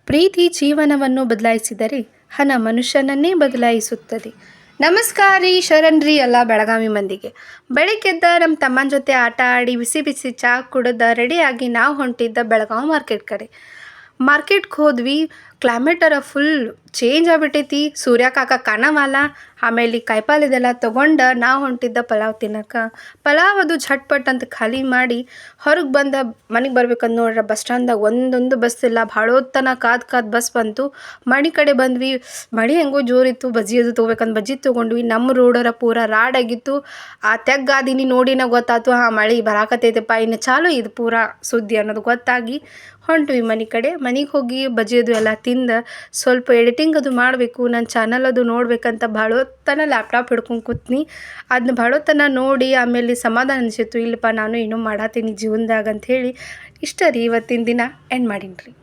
ಪ್ರೀತಿ ಜೀವನವನ್ನು ಬದಲಾಯಿಸಿದರೆ ಹಣ ಮನುಷ್ಯನನ್ನೇ ಬದಲಾಯಿಸುತ್ತದೆ. ನಮಸ್ಕಾರ ರೀ, ಶರಣ್ ರೀ ಎಲ್ಲ ಬೆಳಗಾವಿ ಮಂದಿಗೆ. ಬೆಳಿಗ್ಗೆದ್ದ ನಮ್ಮ ತಮ್ಮನ ಜೊತೆ ಆಟ ಆಡಿ ಬಿಸಿ ಬಿಸಿ ಚಹಾ ಕುಡಿದ ರೆಡಿಯಾಗಿ ನಾವು ಹೊಂಟಿದ್ದ ಬೆಳಗಾವಿ ಮಾರ್ಕೆಟ್ ಕಡೆ. ಮಾರ್ಕೆಟ್ಗೆ ಹೋದ್ವಿ. ಕ್ಲೈಮೇಟರ ಫುಲ್ ಚೇಂಜ್ ಆಗಿಬಿಟ್ಟೈತಿ. ಸೂರ್ಯ ಕಾಕ ಕಾಣವಲ್ಲ. ಆಮೇಲೆ ಕಾಯಿಪಲ್ಲೆ ಇದೆಲ್ಲ ತೊಗೊಂಡು ನಾವು ಹೊಂಟಿದ್ದ ಪಲಾವ್ ತಿನ್ನಕ್ಕೆ. ಪಲಾವ್ ಅದು ಝಟ್ಪಟ್ ಅಂತ ಖಾಲಿ ಮಾಡಿ ಹೊರಗೆ ಬಂದ ಮನೆಗೆ ಬರ್ಬೇಕಂದು ನೋಡ್ರೆ ಬಸ್ ಸ್ಟ್ಯಾಂಡ್ದಾಗ ಒಂದೊಂದು ಬಸ್ ಇಲ್ಲ. ಭಾಳ ಹೊತ್ತನ ಕಾದು ಬಸ್ ಬಂತು. ಮನೆ ಕಡೆ ಬಂದ್ವಿ. ಮಳೆ ಹೆಂಗೋ ಜೋರಿತ್ತು. ಬಜ್ಜಿ ಅದು ತೊಗೋಬೇಕಂದು ಬಜ್ಜಿ ತೊಗೊಂಡ್ವಿ. ನಮ್ಮ ರೋಡರ ಪೂರ ರಾಡಾಗಿತ್ತು. ಆ ತೆಗ್ಗಾದಿನಿ ನೋಡಿನ ಗೊತ್ತಾಯ್ತು, ಮಳೆ ಬರಾಕತ್ತೈತಪ್ಪ, ಇನ್ನು ಚಾಲು ಇದು ಪೂರ ಸುದ್ದಿ ಅನ್ನೋದು ಗೊತ್ತಾಗಿ ಹೊಂಟ್ವಿ ಮನೆ ಕಡೆ. ಮನೆಗೆ ಹೋಗಿ ಬಜ್ಜಿ ಅದು ಎಲ್ಲ ತಿಂದು ಸ್ವಲ್ಪ ಎಡಿಟಿಂಗ್ ಅದು ಮಾಡಬೇಕು, ನನ್ನ ಚಾನಲ್ ಅದು ನೋಡ್ಬೇಕಂತ ಭಾಳ ಹೊತ್ತನ ಲ್ಯಾಪ್ಟಾಪ್ ಹಿಡ್ಕೊಂಡು ಕೂತ್ನಿ. ಅದನ್ನ ಭಾಳ ಹೊತ್ತನ ನೋಡಿ ಆಮೇಲೆ ಸಮಾಧಾನ ಅನಿಸಿತ್ತು. ಇಲ್ಲಪ್ಪ ನಾನು ಏನೋ ಮಾಡತ್ತೀನಿ ಜೀವನದಾಗ ಅಂಥೇಳಿ ಇಷ್ಟ ರೀ ಇವತ್ತಿನ ದಿನ ಎಂಡ್ ಮಾಡೀನಿ ರೀ.